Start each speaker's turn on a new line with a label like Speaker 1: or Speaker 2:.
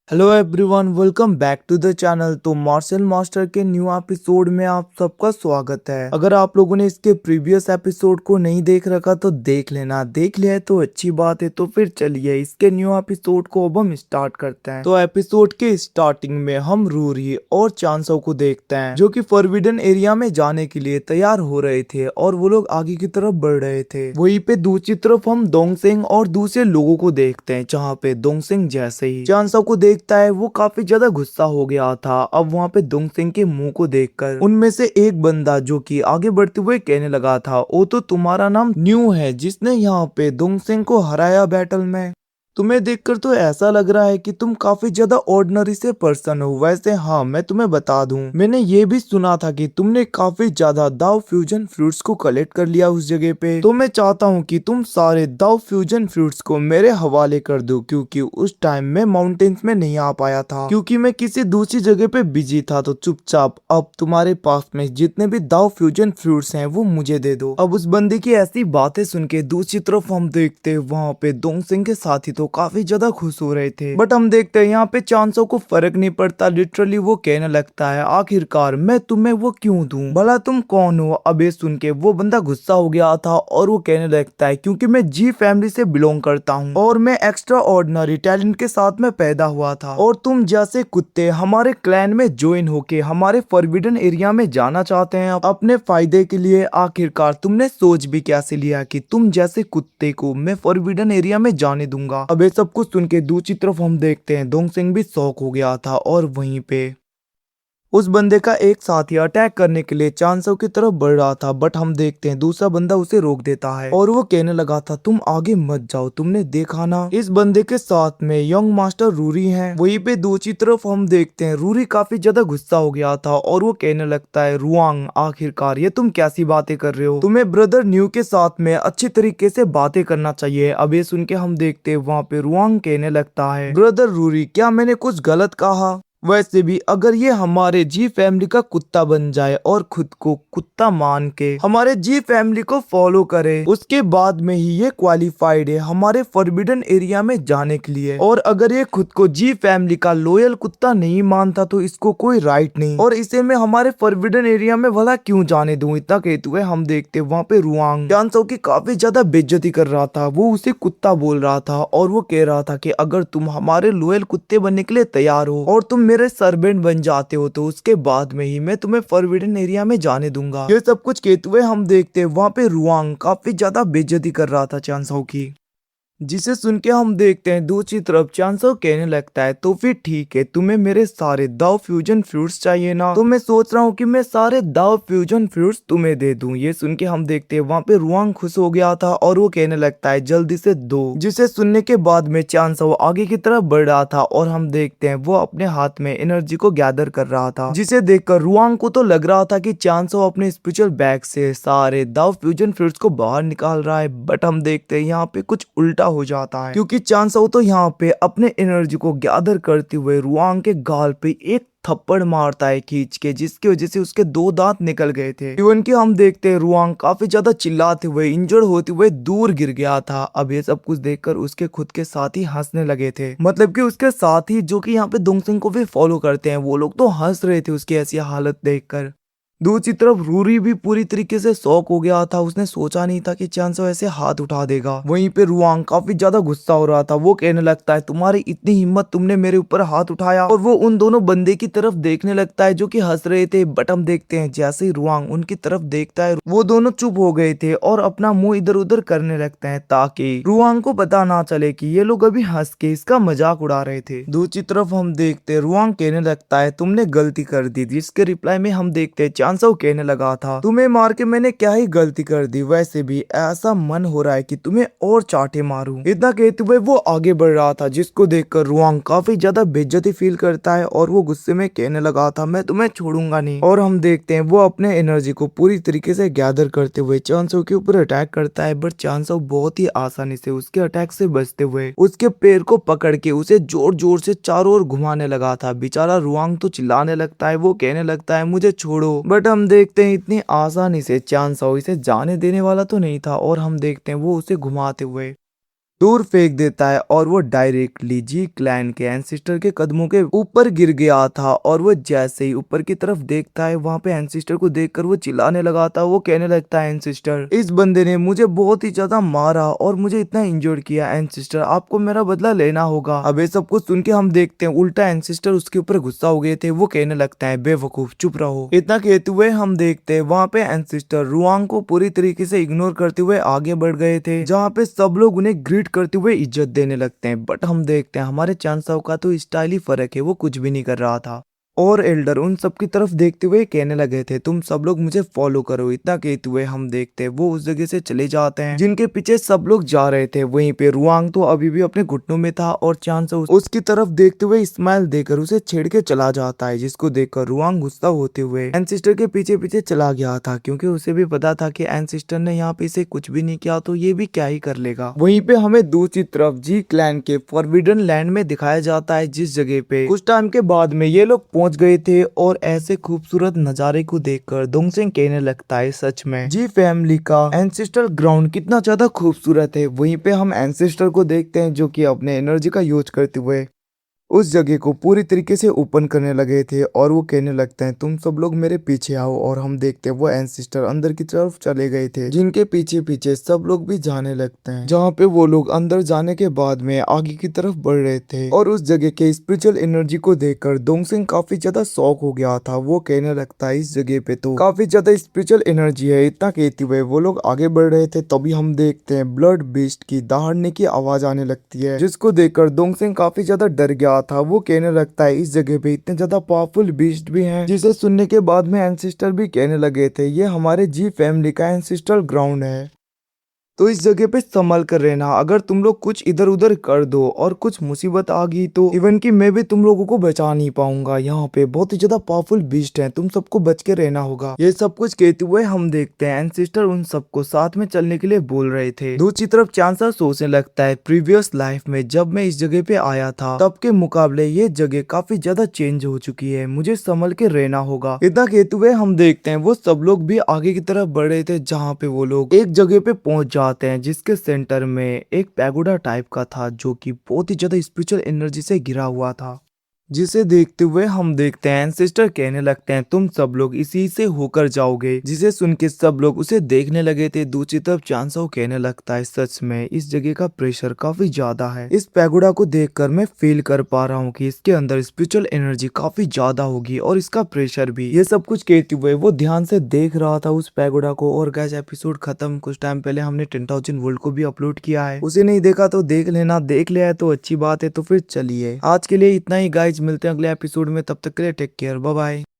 Speaker 1: Hello everyone, welcome back to the channel. तो martial master के new episode में आप सबका स्वागत है। अगर आप लोगों ने इसके प्रीवियस एपिसोड को नहीं देख रखा तो देख लेना, देख लिया है तो अच्छी बात है। तो फिर चलिए इसके न्यू एपिसोड को अब हम स्टार्ट करते हैं। तो एपिसोड के स्टार्टिंग में हम रूरी और चांसो को देखते हैं जो कि फॉरबिडन एरिया में जाने के लिए तैयार हो रहे थे और वो लोग आगे की तरफ बढ़ रहे थे। वहीं पे दूसरी तरफ हम दोंगसेंग और दूसरे लोगों को देखते हैं, जहाँ पे दोंगसेंग जैसे ही चांसो को देखता है वो काफी ज्यादा गुस्सा हो गया था। अब वहाँ पे दोंगसेंग के मुंह को देखकर उनमें से एक बंदा जो कि आगे बढ़ते हुए कहने लगा था, ओ तो तुम्हारा नाम न्यू है जिसने यहाँ पे दोंगसेंग को हराया बैटल में। तुम्हें देखकर तो ऐसा लग रहा है कि तुम काफी ज्यादा ऑर्डिनरी से पर्सन हो। वैसे हाँ, मैं तुम्हें बता दूं, मैंने ये भी सुना था कि तुमने काफी ज्यादा दाव फ्यूजन फ्रूट्स को कलेक्ट कर लिया उस जगह पे। तो मैं चाहता हूँ कि तुम सारे दाव फ्यूजन फ्रूट्स को मेरे हवाले कर दो, क्योंकि उस टाइम मैं माउंटेन्स में नहीं आ पाया था क्योंकि मैं किसी दूसरी जगह पे बिजी था। तो चुपचाप अब तुम्हारे पास में जितने भी दाव फ्यूजन फ्रूट्स हैं वो मुझे दे दो। अब उस बंदे की ऐसी बातें सुन के दूसरी तरफ हम देखते वहाँ पे दोंगसेंग के साथी तो काफी ज्यादा खुश हो रहे थे। बट हम देखते हैं यहाँ पे चांसो को फर्क नहीं पड़ता। लिटरली वो कहने लगता है, आखिरकार मैं तुम्हें वो क्यों दूं, भला तुम कौन हो। अब ये सुन के वो बंदा गुस्सा हो गया था और वो कहने लगता है, क्योंकि मैं जी फैमिली से बिलोंग करता हूँ और मैं एक्स्ट्रा ऑर्डिनरी टैलेंट के साथ में पैदा हुआ था और तुम जैसे कुत्ते हमारे क्लैन में ज्वाइन होके हमारे फॉरबिडन एरिया में जाना चाहते हैं अपने फायदे के लिए। आखिरकार तुमने सोच भी कैसे लिया कि तुम जैसे कुत्ते को मैं फॉरबिडन एरिया में जाने दूंगा। अब ये सब कुछ सुन के दूसरी तरफ हम देखते हैं दोंगसेंग भी शॉक हो गया था और वहीं पे उस बंदे का एक साथी अटैक करने के लिए चांसो की तरफ बढ़ रहा था। बट हम देखते हैं दूसरा बंदा उसे रोक देता है और वो कहने लगा था, तुम आगे मत जाओ, तुमने देखा ना इस बंदे के साथ में यंग मास्टर रूरी हैं। वहीं पे दूसरी तरफ हम देखते हैं रूरी काफी ज्यादा गुस्सा हो गया था और वो कहने लगता है, रुआंग आखिरकार ये तुम कैसी बातें कर रहे हो, तुम्हें ब्रदर न्यू के साथ में अच्छी तरीके से बातें करना चाहिए। अब ये सुन के हम देखते हैं वहाँ पे रुआंग कहने लगता है, ब्रदर रूरी क्या मैंने कुछ गलत कहा। वैसे भी अगर ये हमारे जी फैमिली का कुत्ता बन जाए और खुद को कुत्ता मान के हमारे जी फैमिली को फॉलो करे, उसके बाद में ही ये क्वालिफाइड है हमारे फॉरबिडन एरिया में जाने के लिए। और अगर ये खुद को जी फैमिली का लॉयल कुत्ता नहीं मानता तो इसको कोई राइट नहीं, और इसे मैं हमारे फॉरबिडन एरिया में भला क्यों जाने दूं। इतना कहते हुए हम देखते वहाँ पे रुआंग चांसो की काफी ज्यादा बेइज्जती कर रहा था। वो उसे कुत्ता बोल रहा था और वो कह रहा था कि अगर तुम हमारे लॉयल कुत्ते बनने के लिए तैयार हो और तुम मेरे सर्वेंट बन जाते हो तो उसके बाद में ही मैं तुम्हें फॉरबिडन एरिया में जाने दूंगा। ये सब कुछ कहते हुए हम देखते हैं वहाँ पे रुआंग काफी ज्यादा बेइज्जती कर रहा था चांसो की, जिसे सुन के हम देखते हैं दूसरी तरफ चांसो कहने लगता है, तो फिर ठीक है, तुम्हें मेरे सारे दाव फ्यूजन फ्रूट्स चाहिए ना, तो मैं सोच रहा हूँ कि मैं सारे दाव फ्यूजन फ्रूट्स तुम्हें दे दूं। ये सुन के हम देखते हैं वहाँ पे रुआंग खुश हो गया था और वो कहने लगता है, जल्दी से दो। जिसे सुनने के बाद में चांसो आगे की तरफ बढ़ रहा था और हम देखते हैं वो अपने हाथ में एनर्जी को गैदर कर रहा था, जिसे देखकर रुआंग को तो लग रहा था कि चांसो अपने स्पिरिचुअल बैग से सारे दाव फ्यूजन फ्रूट्स को बाहर निकाल रहा है। बट हम देखते हैं यहाँ पे कुछ उल्टा हो जाता है, क्योंकि चांसो तो यहाँ पे अपने एनर्जी को गैदर करते हुए रुआंग के गाल पे एक थप्पड़ मारता है खींच के, जिसकी वजह से उसके दो दांत निकल गए थे। इवन कि हम देखते हैं रुआंग काफी ज्यादा चिल्लाते हुए इंजर्ड होते हुए दूर गिर गया था। अब ये सब कुछ देखकर उसके खुद के साथी हंसने लगे थे, मतलब कि उसके साथी जो कि यहाँ पे दोंगसेंग को भी फॉलो करते हैं वो लोग तो हंस रहे थे उसकी ऐसी हालत देखकर। दूसरी तरफ रूरी भी पूरी तरीके से शॉक हो गया था, उसने सोचा नहीं था कि चांसो ऐसे हाथ उठा देगा। वहीं पे रुआंग काफी ज्यादा गुस्सा हो रहा था, वो कहने लगता है, तुम्हारी इतनी हिम्मत, तुमने मेरे ऊपर हाथ उठाया। और वो उन दोनों बंदे की तरफ देखने लगता है जो कि हंस रहे थे। बट हम देखते हैं जैसे ही रुआंग उनकी तरफ देखता है वो दोनों चुप हो गए थे और अपना मुंह इधर उधर करने लगते हैं ताकि रुआंग को पता ना चले कि ये लोग अभी हंस के इसका मजाक उड़ा रहे थे। दूसरी तरफ हम देखते हैं रुआंग कहने लगता है, तुमने गलती कर दी। जिसके रिप्लाई में हम देखते हैं चांसो कहने लगा था, तुम्हें मार के मैंने क्या ही गलती कर दी, वैसे भी ऐसा मन हो रहा है कि तुम्हें और चाटे मारूं। इतना कहते हुए वो आगे बढ़ रहा था, जिसको देखकर रुआंग काफी ज्यादा बेइज्जती फील करता है और वो गुस्से में कहने लगा था, मैं तुम्हें छोड़ूंगा नहीं। और हम देखते हैं वो अपने एनर्जी को पूरी तरीके से गैदर करते हुए चांसो के ऊपर अटैक करता है। बट चांसो बहुत ही आसानी से उसके अटैक से बचते हुए उसके पैर को पकड़ के उसे जोर जोर से चारों ओर घुमाने लगा था। बेचारा रुआंग तो चिल्लाने लगता है, वो कहने लगता है, मुझे छोड़ो। बट हम देखते हैं इतनी आसानी से चांसो इसे जाने देने वाला तो नहीं था और हम देखते हैं वो उसे घुमाते हुए दूर फेंक देता है और वो डायरेक्टली जी क्लैन के एंसिस्टर के कदमों के ऊपर गिर गया था। और वो जैसे ही ऊपर की तरफ देखता है, वहां पे एंसिस्टर को देखकर वो चिल्लाने लगा था। वो कहने लगता है, एंसिस्टर, इस बंदे ने मुझे बहुत ही ज्यादा मारा और मुझे इतना इंजर्ड किया। एंसिस्टर, आपको मेरा बदला लेना होगा। अब ये सब कुछ सुन के हम देखते हैं उल्टा एंसिस्टर उसके ऊपर गुस्सा हो गए थे। वो कहने लगता है, बेवकूफ, चुप रहो। इतना कहते हुए हम देखते हैं वहां पे एंसिस्टर रुआंग को पूरी तरीके से इग्नोर करते हुए आगे बढ़ गए थे, जहाँ पे सब लोग उन्हें ग्रीट करते हुए इज्जत देने लगते हैं। बट हम देखते हैं हमारे चांसाओ का तो स्टाइल ही फर्क है, वो कुछ भी नहीं कर रहा था। और एल्डर उन सब की तरफ देखते हुए कहने लगे थे, तुम सब लोग मुझे फॉलो करो। इतना कहते हुए हम देखते हैं वो उस जगह से चले जाते हैं जिनके पीछे सब लोग जा रहे थे। वहीं पे रुआंग तो अभी भी अपने घुटनों में था और चांसा उसकी तरफ देखते हुए स्माइल देकर उसे छेड़ के चला जाता है, जिसको देखकर रुआंग गुस्सा होते हुए एनसिस्टर के पीछे पीछे चला गया था, क्योंकि उसे भी पता था कि एनसिस्टर ने यहाँ पे इसे कुछ भी नहीं किया तो ये भी क्या ही कर लेगा। वहीं पे हमें दूसरी तरफ जी क्लैन के फॉरबिडन लैंड में दिखाया जाता है, जिस जगह पे कुछ टाइम के बाद में ये लोग पहुंच गए थे। और ऐसे खूबसूरत नजारे को देखकर दोंगसिंग कहने लगता है, सच में जी फैमिली का एंसेस्ट्रल ग्राउंड कितना ज्यादा खूबसूरत है। वहीं पे हम एंसेस्टर को देखते हैं जो कि अपने एनर्जी का यूज करते हुए उस जगह को पूरी तरीके से ओपन करने लगे थे। और वो कहने लगते हैं, तुम सब लोग मेरे पीछे आओ। और हम देखते हैं वो एंसिस्टर अंदर की तरफ चले गए थे, जिनके पीछे पीछे सब लोग भी जाने लगते हैं, जहाँ पे वो लोग अंदर जाने के बाद में आगे की तरफ बढ़ रहे थे। और उस जगह के स्पिरिचुअल एनर्जी को देखकर दोंगसिंग काफी ज्यादा शॉक हो गया था। वो कहने लगता है, इस जगह पे तो काफी ज्यादा स्पिरिचुअल एनर्जी है। इतना कहते हुए वो लोग आगे बढ़ रहे थे, तभी हम देखते हैं ब्लड बीस्ट की दहाड़ने की आवाज आने लगती है, जिसको देखकर दोंगसिंग काफी ज्यादा डर गया था। वो कहने लगता है, इस जगह पे इतने ज्यादा पावरफुल बीस्ट भी हैं, जिसे सुनने के बाद में एंसिस्टर भी कहने लगे थे, ये हमारे जी फैमिली का एंसिस्ट्रल ग्राउंड है, तो इस जगह पे संभल कर रहना। अगर तुम लोग कुछ इधर उधर कर दो और कुछ मुसीबत आ गई तो इवन कि मैं भी तुम लोगों को बचा नहीं पाऊंगा। यहाँ पे बहुत ही ज्यादा पावरफुल बीस्ट हैं, तुम सबको बच के रहना होगा। ये सब कुछ कहते हुए हम देखते हैं एंसिस्टर उन सबको साथ में चलने के लिए बोल रहे थे। दूसरी तरफ चांसा सोचने लगता है, प्रीवियस लाइफ में जब मैं इस जगह पे आया था तब के मुकाबले ये जगह काफी ज्यादा चेंज हो चुकी है, मुझे संभल के रहना होगा। इतना कहते हुए हम देखते हैं वो सब लोग भी आगे की तरफ बढ़ रहे थे, जहाँ पे वो लोग एक जगह पे पहुंच आते हैं जिसके सेंटर में एक पैगोडा टाइप का था, जो कि बहुत ही ज्यादा स्पिरिचुअल एनर्जी से घिरा हुआ था, जिसे देखते हुए हम देखते हैं एंसेस्टर कहने लगते हैं, तुम सब लोग इसी से होकर जाओगे। जिसे सुन के सब लोग उसे देखने लगे थे। दूसरी तरफ चांसाओ कहने लगता है, सच में इस जगह का प्रेशर काफी ज्यादा है। इस पैगोडा को देखकर मैं फील कर पा रहा हूँ कि इसके अंदर स्पिरिचुअल एनर्जी काफी ज्यादा होगी और इसका प्रेशर भी। ये सब कुछ कहते हुए वो ध्यान से देख रहा था उस पैगोडा को। और गाइस, एपिसोड खत्म कुछ टाइम पहले हमने 10,000 वर्ल्ड को भी अपलोड किया है, उसे नहीं देखा तो देख लेना, देख लिया है तो अच्छी बात है। तो फिर चलिए आज के लिए इतना ही गाइस, मिलते हैं अगले एपिसोड में, तब तक के लिए टेक केयर, बाय बाय।